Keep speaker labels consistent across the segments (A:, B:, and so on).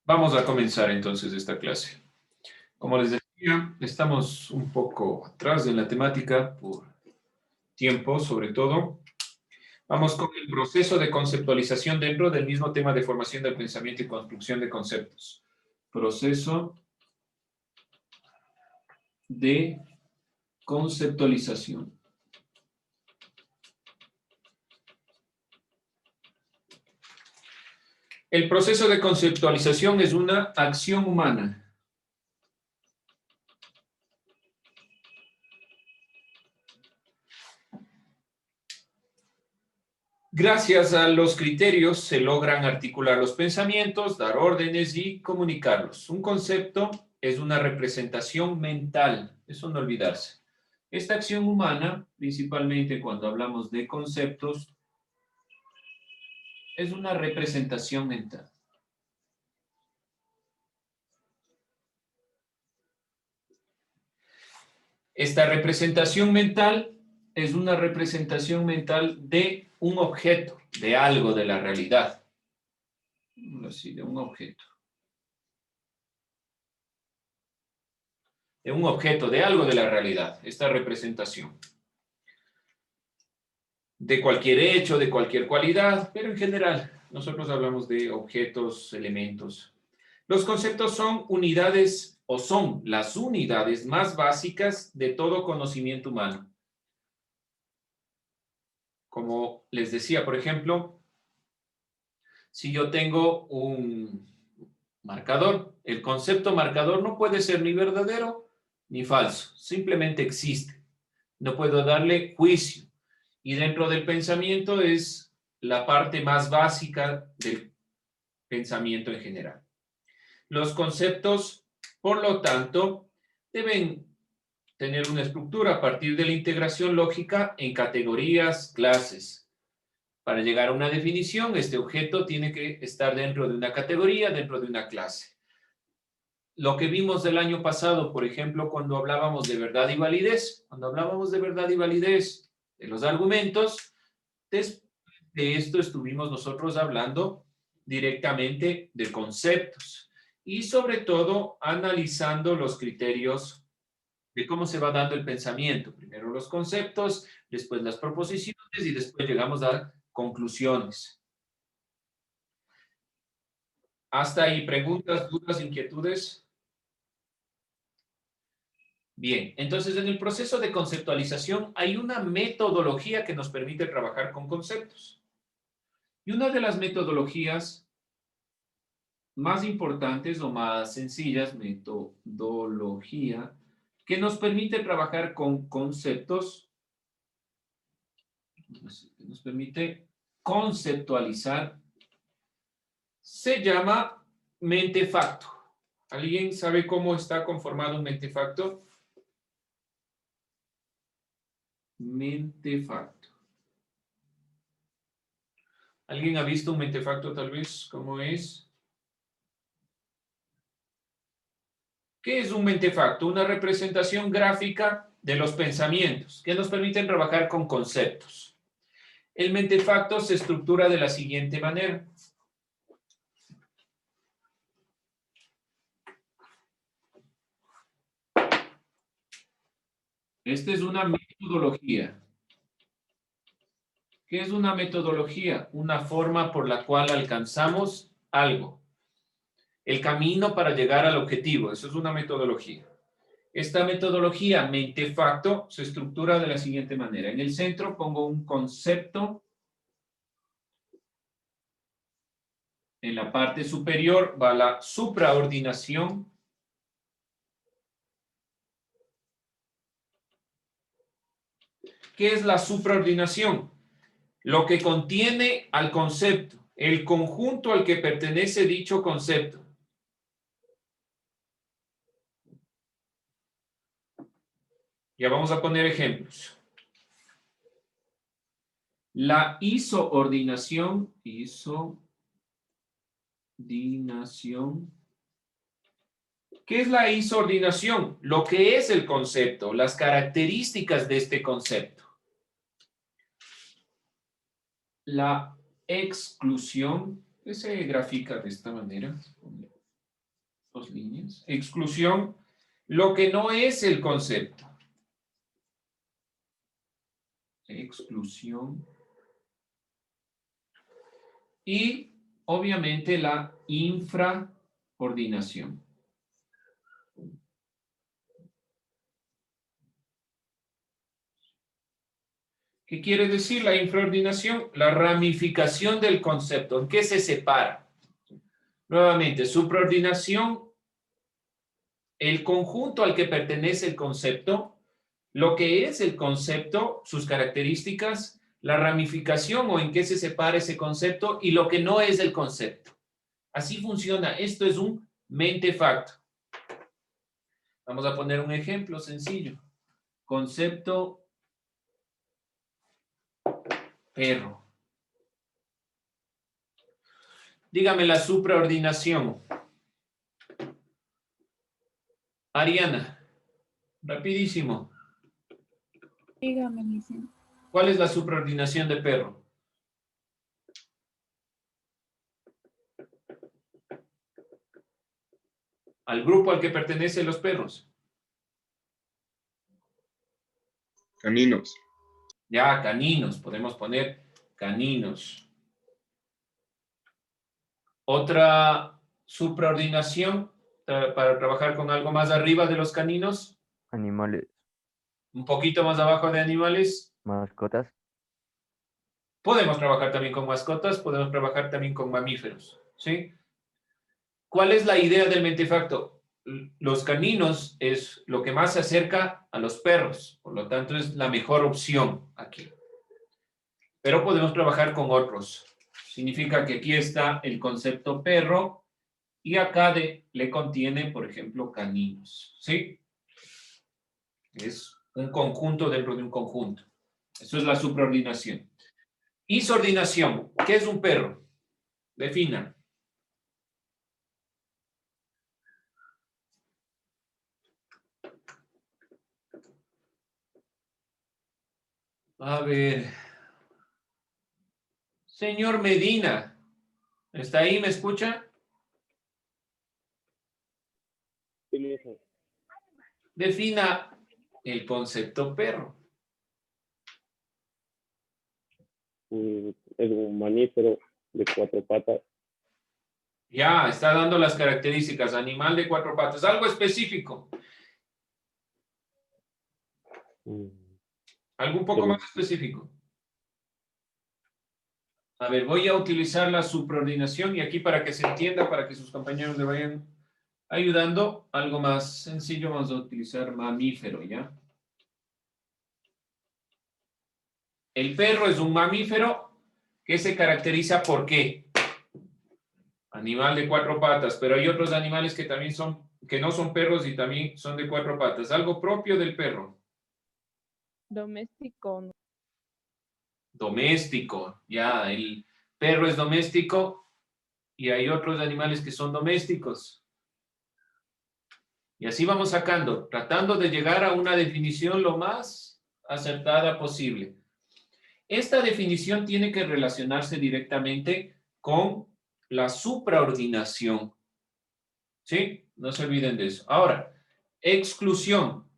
A: Vamos a comenzar entonces esta clase. Como les decía, estamos un poco atrás en la temática por tiempo, sobre todo. Vamos con el proceso de conceptualización dentro del mismo tema de formación del pensamiento y construcción de conceptos. Proceso de conceptualización. El proceso de conceptualización es una acción humana. Gracias a los criterios se logran articular los pensamientos, dar órdenes y comunicarlos. Un concepto es una representación mental, eso no olvidarse. Esta acción humana, principalmente cuando hablamos de conceptos, es una representación mental. Esta representación mental es una representación mental de un objeto, de algo de la realidad. Así, de un objeto. De un objeto, de algo de la realidad, esta representación. De cualquier hecho, de cualquier cualidad, pero en general, nosotros hablamos de objetos, elementos. Los conceptos son unidades o son las unidades más básicas de todo conocimiento humano. Como les decía, por ejemplo, si yo tengo un marcador, el concepto marcador no puede ser ni verdadero ni falso, simplemente existe. No puedo darle juicio. Y dentro del pensamiento es la parte más básica del pensamiento en general. Los conceptos, por lo tanto, deben tener una estructura a partir de la integración lógica en categorías, clases. Para llegar a una definición, este objeto tiene que estar dentro de una categoría, dentro de una clase. Lo que vimos del año pasado, por ejemplo, cuando hablábamos de verdad y validez, de los argumentos, después de esto estuvimos nosotros hablando directamente de conceptos y sobre todo analizando los criterios de cómo se va dando el pensamiento. Primero los conceptos, después las proposiciones y después llegamos a conclusiones. ¿Hasta ahí preguntas, dudas, inquietudes? Bien, entonces en el proceso de conceptualización hay una metodología que nos permite trabajar con conceptos. Y una de las metodologías más importantes o más sencillas, metodología, que nos permite trabajar con conceptos, que nos permite conceptualizar, se llama mentefacto. ¿Alguien sabe cómo está conformado un mentefacto? Mentefacto. ¿Alguien ha visto un mentefacto tal vez? ¿Cómo es? ¿Qué es un mentefacto? Una representación gráfica de los pensamientos que nos permiten trabajar con conceptos. El mentefacto se estructura de la siguiente manera. Esta es una metodología. ¿Qué es una metodología? Una forma por la cual alcanzamos algo. El camino para llegar al objetivo. Eso es una metodología. Esta metodología mentefacto se estructura de la siguiente manera. En el centro pongo un concepto. En la parte superior va la supraordinación. ¿Qué es la supraordinación? Lo que contiene al concepto, el conjunto al que pertenece dicho concepto. Ya vamos a poner ejemplos. La isoordinación, ¿qué es la isoordinación? Lo que es el concepto, las características de este concepto. La exclusión, que se grafica de esta manera. Dos líneas. Exclusión, lo que no es el concepto. Exclusión. Y obviamente la infraordinación. ¿Qué quiere decir la infraordinación? La ramificación del concepto. ¿En qué se separa? Nuevamente, supraordinación, el conjunto al que pertenece el concepto, lo que es el concepto, sus características, la ramificación o en qué se separa ese concepto y lo que no es el concepto. Así funciona. Esto es un mentefacto. Vamos a poner un ejemplo sencillo. Concepto perro. Dígame la supraordinación. Ariana, rapidísimo.
B: Dígame, licenciado.
A: ¿Cuál es la supraordinación de perro? Al grupo al que pertenecen los perros.
C: Caninos.
A: Ya, caninos. Podemos poner caninos. Otra supraordinación para trabajar con algo más arriba de los caninos.
D: Animales,
A: Un poquito más abajo de animales.
D: mascotas,
A: Podemos trabajar también con mascotas. Podemos trabajar también con mamíferos. ¿Sí? ¿Cuál es la idea del mentefacto? Los caninos es lo que más se acerca a los perros. Por lo tanto, es la mejor opción aquí. Pero podemos trabajar con otros. Significa que aquí está el concepto perro y acá le contiene, por ejemplo, caninos. ¿Sí? Es un conjunto dentro de un conjunto. Eso es la supraordinación. Isordinación. ¿Qué es un perro? Defina. A ver. Señor Medina. ¿Está ahí? ¿Me escucha? Defina el concepto perro.
E: Es un mamífero de 4 patas.
A: Ya, está dando las características. Animal de 4 patas. Algo específico. Algo un poco más específico. A ver, voy a utilizar la supraordinación y aquí para que se entienda, para que sus compañeros le vayan ayudando, algo más sencillo, vamos a utilizar mamífero, ¿ya? El perro es un mamífero que se caracteriza por ¿qué? Animal de 4 patas, pero hay otros animales que también son, que no son perros y también son de 4 patas. Algo propio del perro.
B: Doméstico.
A: Doméstico, ya, el perro es doméstico y hay otros animales que son domésticos. Y así vamos sacando, tratando de llegar a una definición lo más acertada posible. Esta definición tiene que relacionarse directamente con la supraordinación. ¿Sí? No se olviden de eso. Ahora, exclusión.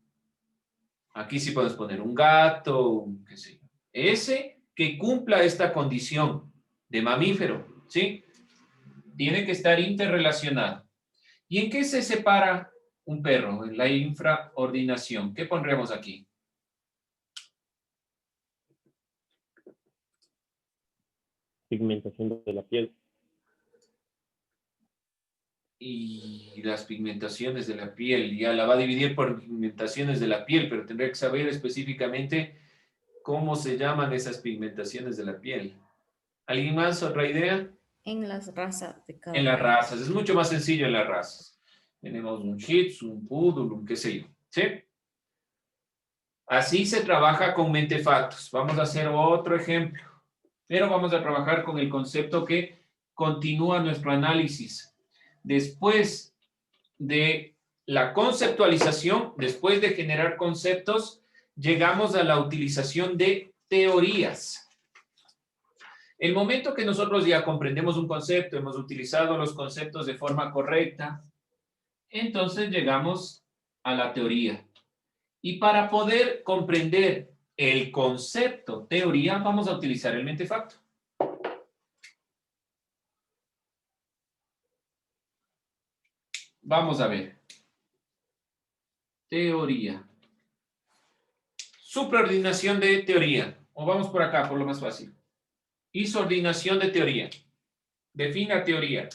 A: Aquí sí puedes poner un gato, un qué sé yo. Ese que cumpla esta condición de mamífero, ¿sí? Tiene que estar interrelacionado. ¿Y en qué se separa un perro? En la infraordinación. ¿Qué pondremos aquí?
E: Pigmentación de la piel.
A: Y las pigmentaciones de la piel. Ya la va a dividir por pigmentaciones de la piel, pero tendré que saber específicamente cómo se llaman esas pigmentaciones de la piel. ¿Alguien más? ¿Otra idea?
F: En las razas de cada
A: En las
F: uno.
A: razas. Es mucho más sencillo en las razas. Tenemos un Shih Tzu, un Poodle, un qué sé yo. ¿Sí? Así se trabaja con mentefactos. Vamos a hacer otro ejemplo. Pero vamos a trabajar con el concepto que continúa nuestro análisis. Después de la conceptualización, después de generar conceptos, llegamos a la utilización de teorías. El momento que nosotros ya comprendemos un concepto, hemos utilizado los conceptos de forma correcta, Entonces llegamos a la teoría. Y para poder comprender el concepto teoría, vamos a utilizar el mentefacto. Vamos a ver. Teoría. Supraordinación de teoría. O vamos por acá, por lo más fácil. Isordinación de teoría. Defina teoría.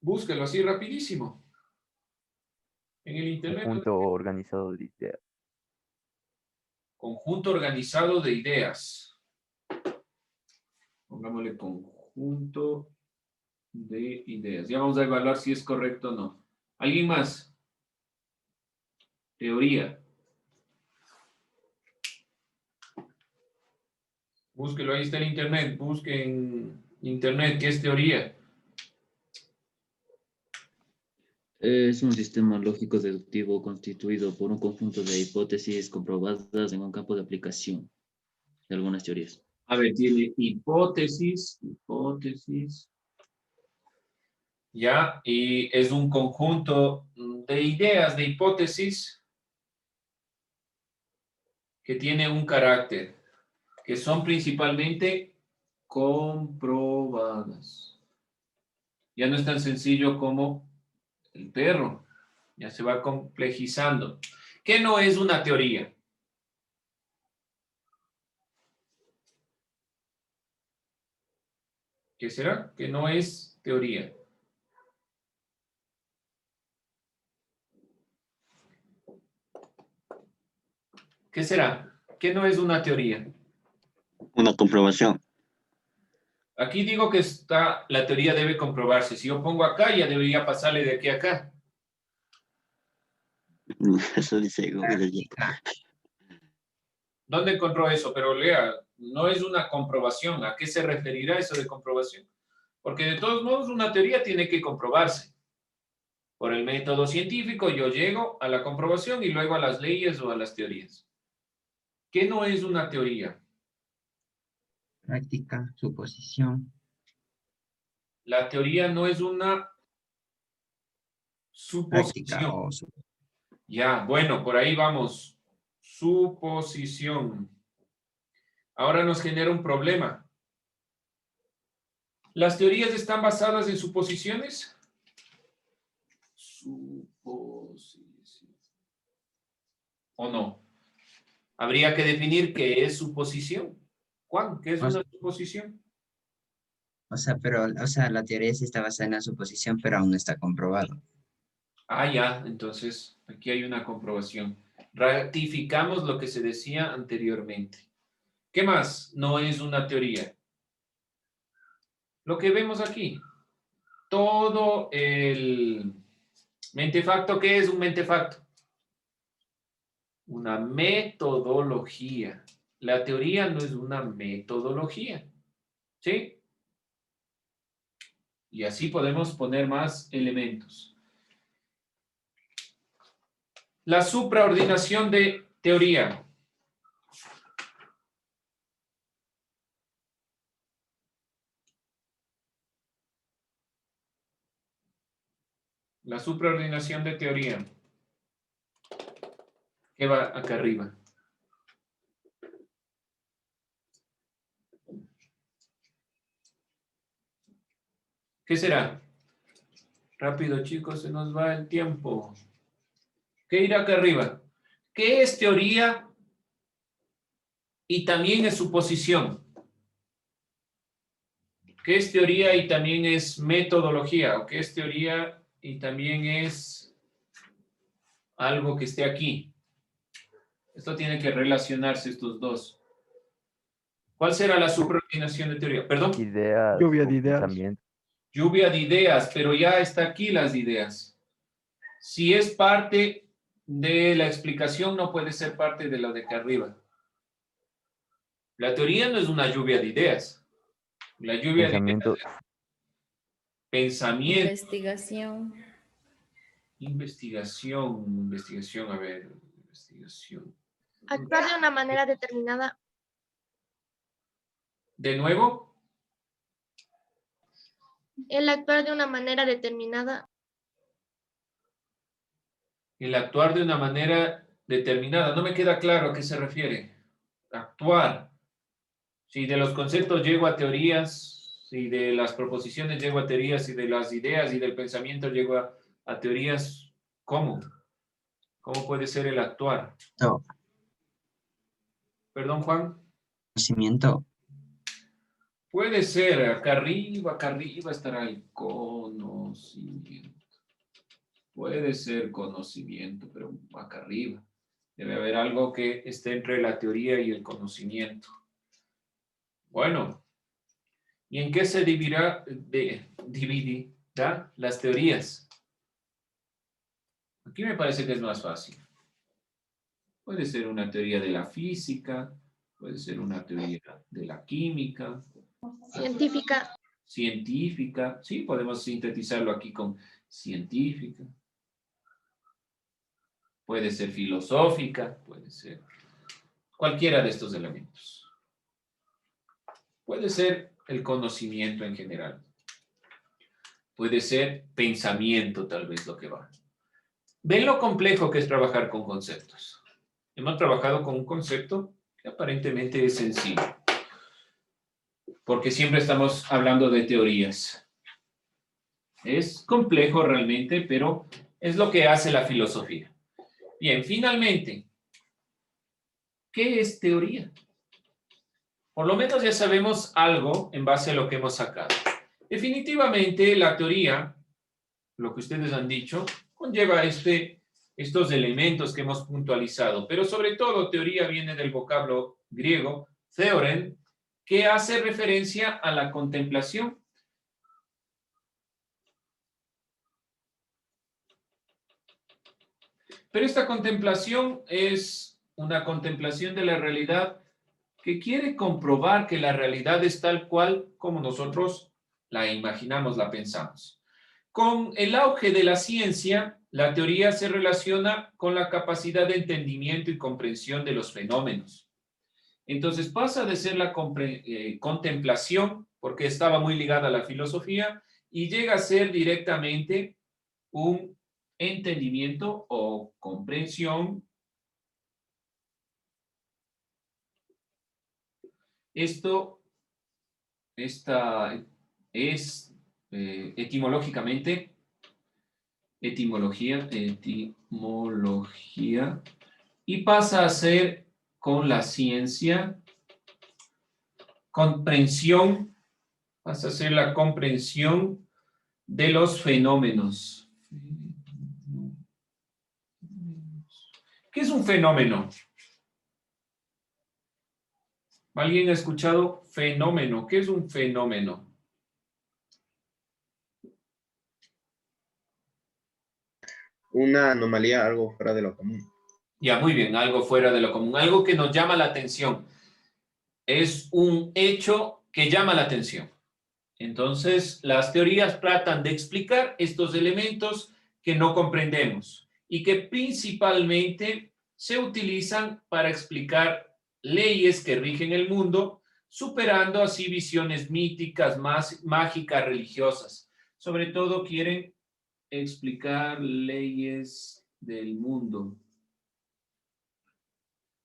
A: Búsquelo así rapidísimo. En el internet.
D: Conjunto organizado de ideas.
A: Conjunto organizado de ideas. Pongámosle conjunto de ideas. Ya vamos a evaluar si es correcto o no. ¿Alguien más? Teoría. Búsquelo, ahí está el internet. Busque en internet qué es teoría.
G: Es un sistema lógico deductivo constituido por un conjunto de hipótesis comprobadas en un campo de aplicación de algunas teorías.
A: A ver, tiene hipótesis. Ya, y es un conjunto de ideas, de hipótesis que tiene un carácter, que son principalmente comprobadas. Ya no es tan sencillo como el perro, ya se va complejizando. ¿Qué no es una teoría? ¿Qué será? Que no es teoría. ¿Qué será? ¿Qué no es una teoría?
H: Una comprobación.
A: Aquí digo que la teoría debe comprobarse. Si yo pongo acá, ya debería pasarle de aquí a acá.
H: Eso dice Google.
A: ¿Dónde encontró eso? Pero lea, no es una comprobación. ¿A qué se referirá eso de comprobación? Porque de todos modos una teoría tiene que comprobarse. Por el método científico yo llego a la comprobación y luego a las leyes o a las teorías. ¿Qué no es una teoría?
I: Práctica, suposición.
A: La teoría no es una
I: Práctica
A: suposición.
I: o
A: Ya, bueno, por ahí vamos. Suposición. Ahora nos genera un problema. ¿Las teorías están basadas en suposiciones? Suposición. ¿O no? Habría que definir qué es suposición. Juan, ¿qué es una suposición?
I: O sea, pero, o sea, la teoría sí está basada en la suposición, pero aún no está comprobado.
A: Ah, ya, entonces aquí hay una comprobación. Ratificamos lo que se decía anteriormente. ¿Qué más no es una teoría? Lo que vemos aquí. Todo el mentefacto, ¿qué es un mentefacto? Una metodología. La teoría no es una metodología. ¿Sí? Y así podemos poner más elementos. La supraordinación de teoría. La supraordinación de teoría. ¿Qué va acá arriba? ¿Qué será? Rápido, chicos, se nos va el tiempo. ¿Qué irá acá arriba? ¿Qué es teoría y también es suposición? ¿Qué es teoría y también es metodología? ¿O qué es teoría y también es algo que esté aquí? Esto tiene que relacionarse estos dos. ¿Cuál será la supraordinación de teoría? Perdón.
D: Ideas.
J: Lluvia
D: o
J: de ideas.
D: pensamientos.
A: Lluvia de ideas, pero ya está aquí las ideas. Si es parte de la explicación, no puede ser parte de la de acá arriba. La teoría no es una lluvia de ideas. La lluvia de
D: Pensamiento.
A: ideas es pensamiento.
F: Investigación.
A: Investigación, a ver, investigación.
K: Actuar de una manera determinada.
A: De nuevo,
K: El actuar de una manera determinada.
A: El actuar de una manera determinada. No me queda claro a qué se refiere. Actuar. Si de los conceptos llego a teorías, si de las proposiciones llego a teorías, si de las ideas y del pensamiento llego a teorías, ¿cómo? ¿Cómo puede ser el actuar?
I: No,
A: Perdón, Juan.
I: conocimiento.
A: Puede ser, acá arriba estará el conocimiento. Puede ser conocimiento, pero acá arriba. Debe haber algo que esté entre la teoría y el conocimiento. Bueno, ¿y en qué se dividirá las teorías? Aquí me parece que es más fácil. Puede ser una teoría de la física, puede ser una teoría de la química.
K: Científica.
A: Científica, sí, podemos sintetizarlo aquí con científica. Puede ser filosófica, puede ser cualquiera de estos elementos. Puede ser el conocimiento en general. Puede ser pensamiento, tal vez, lo que va. ¿Ven lo complejo que es trabajar con conceptos? Hemos trabajado con un concepto que aparentemente es sencillo, porque siempre estamos hablando de teorías. Es complejo realmente, pero es lo que hace la filosofía. Bien, finalmente, ¿qué es teoría? Por lo menos ya sabemos algo en base a lo que hemos sacado. Definitivamente la teoría, lo que ustedes han dicho, conlleva estos elementos que hemos puntualizado, pero sobre todo teoría viene del vocablo griego, theoren, que hace referencia a la contemplación. Pero esta contemplación es una contemplación de la realidad que quiere comprobar que la realidad es tal cual como nosotros la imaginamos, la pensamos. Con el auge de la ciencia, la teoría se relaciona con la capacidad de entendimiento y comprensión de los fenómenos. Entonces pasa de ser la contemplación, porque estaba muy ligada a la filosofía, y llega a ser directamente un entendimiento o comprensión. Esta es etimológicamente, etimología, y pasa a ser con la ciencia, comprensión, pasa a ser la comprensión de los fenómenos. ¿Qué es un fenómeno? ¿Alguien ha escuchado fenómeno? ¿Qué es un fenómeno?
C: Una anomalía, algo fuera de lo común.
A: Ya, muy bien, algo fuera de lo común, algo que nos llama la atención. Es un hecho que llama la atención. Entonces, las teorías tratan de explicar estos elementos que no comprendemos y que principalmente se utilizan para explicar leyes que rigen el mundo, superando así visiones míticas, mágicas, religiosas. Sobre todo quieren explicar leyes del mundo.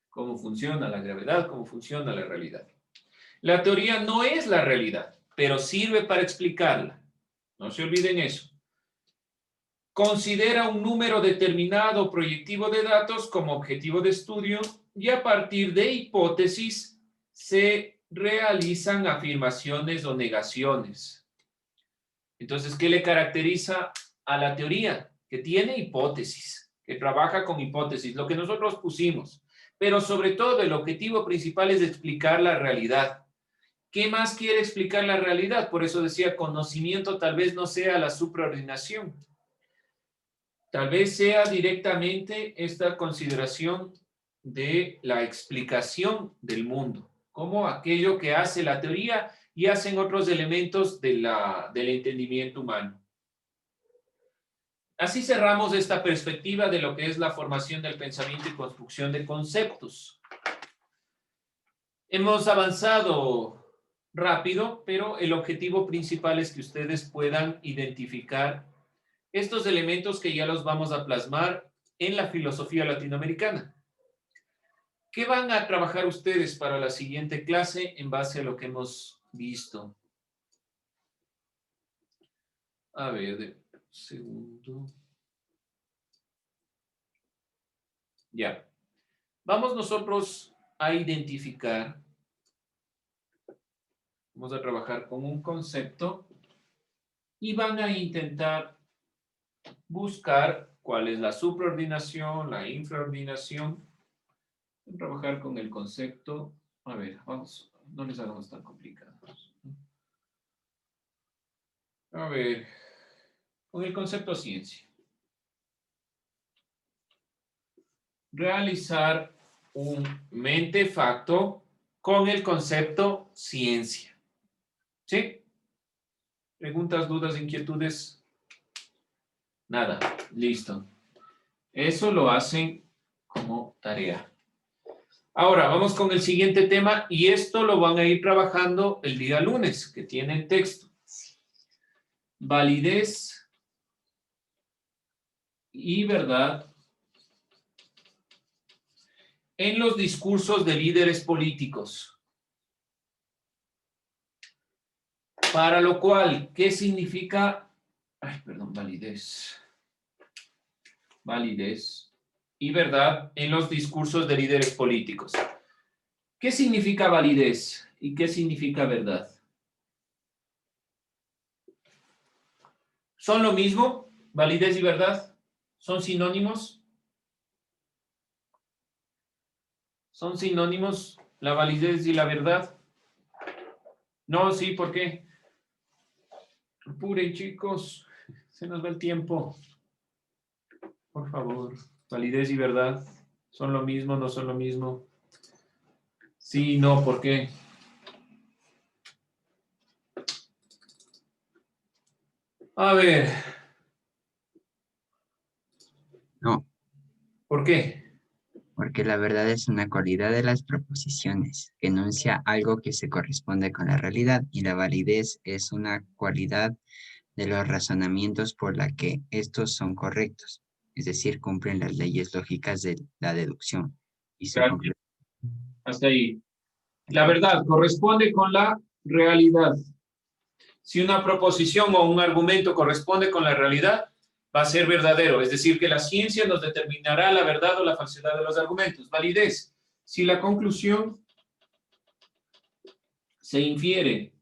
A: Cómo funciona la gravedad, cómo funciona la realidad. La teoría no es la realidad, pero sirve para explicarla. No se olviden eso. Considera un número determinado proyectivo de datos como objetivo de estudio y a partir de hipótesis se realizan afirmaciones o negaciones. Entonces, ¿qué le caracteriza a la teoría? Que tiene hipótesis, que trabaja con hipótesis, lo que nosotros pusimos. Pero sobre todo el objetivo principal es explicar la realidad. ¿Qué más quiere explicar la realidad? Por eso decía, conocimiento tal vez no sea la supraordinación. Tal vez sea directamente esta consideración de la explicación del mundo, como aquello que hace la teoría y hacen otros elementos del entendimiento humano. Así cerramos esta perspectiva de lo que es la formación del pensamiento y construcción de conceptos. Hemos avanzado rápido, pero el objetivo principal es que ustedes puedan identificar estos elementos que ya los vamos a plasmar en la filosofía latinoamericana. ¿Qué van a trabajar ustedes para la siguiente clase en base a lo que hemos visto? A ver, un segundo. Ya. Vamos nosotros a identificar. Vamos a trabajar con un concepto y van a intentar buscar cuál es la supraordinación, la infraordinación. Vamos a trabajar con el concepto. A ver, vamos, no les hagamos tan complicados. A ver, con el concepto ciencia. Realizar un mente-facto con el concepto ciencia. ¿Sí? ¿Preguntas, dudas, inquietudes? Nada, listo. Eso lo hacen como tarea. Ahora, vamos con el siguiente tema y esto lo van a ir trabajando el día lunes, que tiene el texto. Validez y verdad en los discursos de líderes políticos. Para lo cual, ¿qué significa? Validez. Validez y verdad en los discursos de líderes políticos. ¿Qué significa validez y qué significa verdad? ¿Son lo mismo? ¿Validez y verdad? ¿Son sinónimos? ¿Son sinónimos la validez y la verdad? No, sí, ¿por qué? Apuren, chicos, se nos va el tiempo. Por favor, validez y verdad, ¿son lo mismo, no son lo mismo? Sí, no, ¿por qué? A ver.
I: No,
A: ¿Por qué?
I: porque la verdad es una cualidad de las proposiciones, que enuncia algo que se corresponde con la realidad, y la validez es una cualidad de los razonamientos por la que estos son correctos, es decir, cumplen las leyes lógicas de la deducción. Y su
A: Gracias.
I: conclusión.
A: Hasta ahí. La verdad corresponde con la realidad. Si una proposición o un argumento corresponde con la realidad, va a ser verdadero. Es decir, que la ciencia nos determinará la verdad o la falsedad de los argumentos. Validez. Si la conclusión se infiere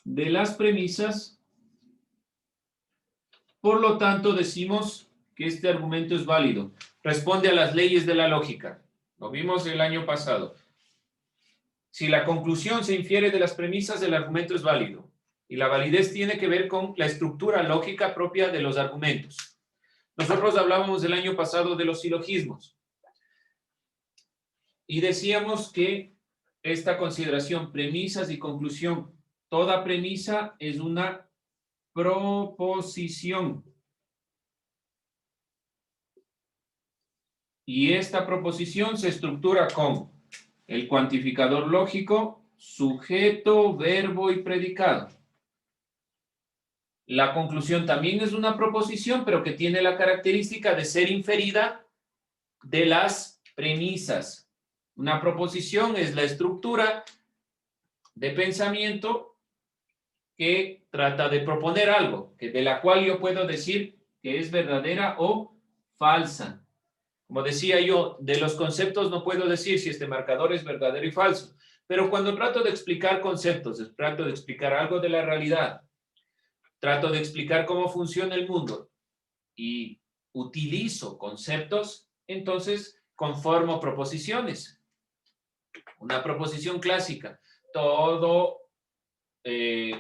A: de las premisas, por lo tanto decimos que este argumento es válido. Responde a las leyes de la lógica. Lo vimos el año pasado. Si la conclusión se infiere de las premisas, el argumento es válido. Y la validez tiene que ver con la estructura lógica propia de los argumentos. Nosotros hablábamos el año pasado de los silogismos. Y decíamos que esta consideración, premisas y conclusión, toda premisa es una proposición. Y esta proposición se estructura con el cuantificador lógico, sujeto, verbo y predicado. La conclusión también es una proposición, pero que tiene la característica de ser inferida de las premisas. Una proposición es la estructura de pensamiento que trata de proponer algo, de la cual yo puedo decir que es verdadera o falsa. Como decía yo, de los conceptos no puedo decir si este marcador es verdadero y falso, pero cuando trato de explicar conceptos, trato de explicar algo de la realidad, trato de explicar cómo funciona el mundo y utilizo conceptos, entonces conformo proposiciones. Una proposición clásica, todo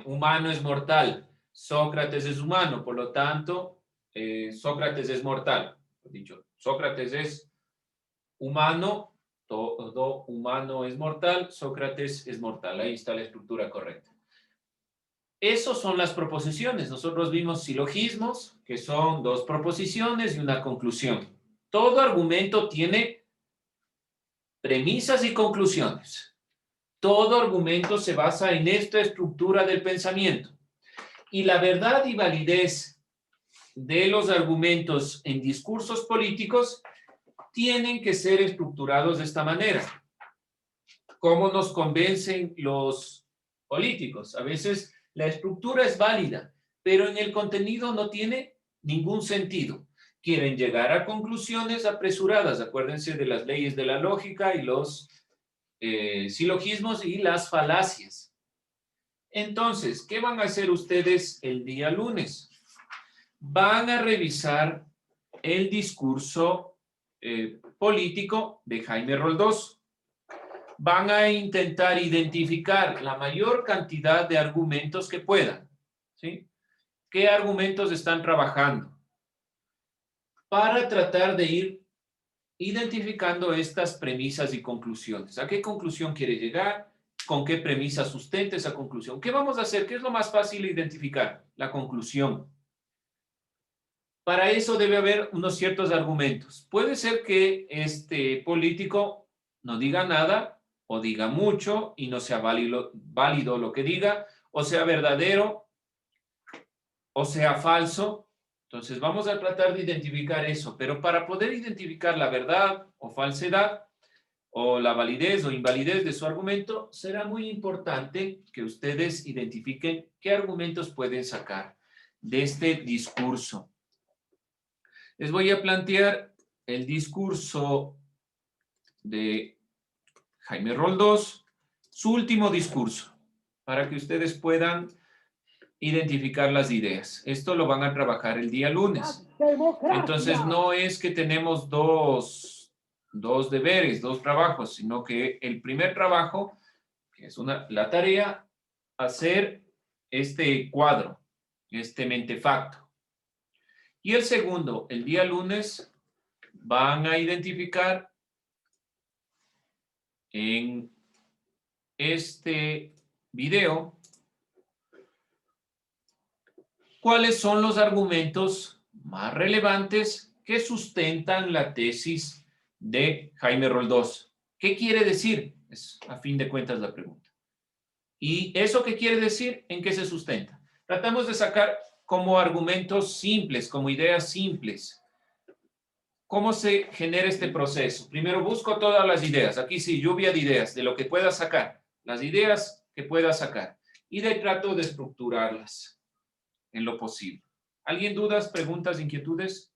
A: humano es mortal, Sócrates es humano, por lo tanto, Sócrates es mortal. Dicho, Sócrates es humano, todo humano es mortal, Sócrates es mortal. Ahí está la estructura correcta. Esas son las proposiciones. Nosotros vimos silogismos, que son dos proposiciones y una conclusión. Todo argumento tiene premisas y conclusiones. Todo argumento se basa en esta estructura del pensamiento. Y la verdad y validez de los argumentos en discursos políticos tienen que ser estructurados de esta manera. ¿Cómo nos convencen los políticos? A veces la estructura es válida, pero en el contenido no tiene ningún sentido. Quieren llegar a conclusiones apresuradas. Acuérdense de las leyes de la lógica y los silogismos y las falacias. Entonces, ¿qué van a hacer ustedes el día lunes? Van a revisar el discurso político de Jaime Roldós. Van a intentar identificar la mayor cantidad de argumentos que puedan, ¿sí? ¿Qué argumentos están trabajando? Para tratar de ir identificando estas premisas y conclusiones. ¿A qué conclusión quiere llegar? ¿Con qué premisa sustenta esa conclusión? ¿Qué vamos a hacer? ¿Qué es lo más fácil de identificar? La conclusión. Para eso debe haber unos ciertos argumentos. Puede ser que este político no diga nada o diga mucho y no sea válido lo que diga, o sea verdadero o sea falso. Entonces vamos a tratar de identificar eso, pero para poder identificar la verdad o falsedad o la validez o invalidez de su argumento, será muy importante que ustedes identifiquen qué argumentos pueden sacar de este discurso. Les voy a plantear el discurso de Jaime Roldós, su último discurso, para que ustedes puedan identificar las ideas. Esto lo van a trabajar el día lunes. Entonces no es que tenemos dos deberes, dos trabajos, sino que el primer trabajo, que es la tarea, hacer este cuadro, este mentefacto. Y el segundo, el día lunes, van a identificar en este video cuáles son los argumentos más relevantes que sustentan la tesis de Jaime Roldós. ¿Qué quiere decir? Es a fin de cuentas la pregunta. ¿Y eso qué quiere decir? ¿En qué se sustenta? Tratamos de sacar como argumentos simples, como ideas simples. ¿Cómo se genera este proceso? Primero busco todas las ideas. Aquí sí, lluvia de ideas, de lo que pueda sacar. Las ideas que pueda sacar. Y de trato de estructurarlas en lo posible. ¿Alguien dudas, preguntas, inquietudes?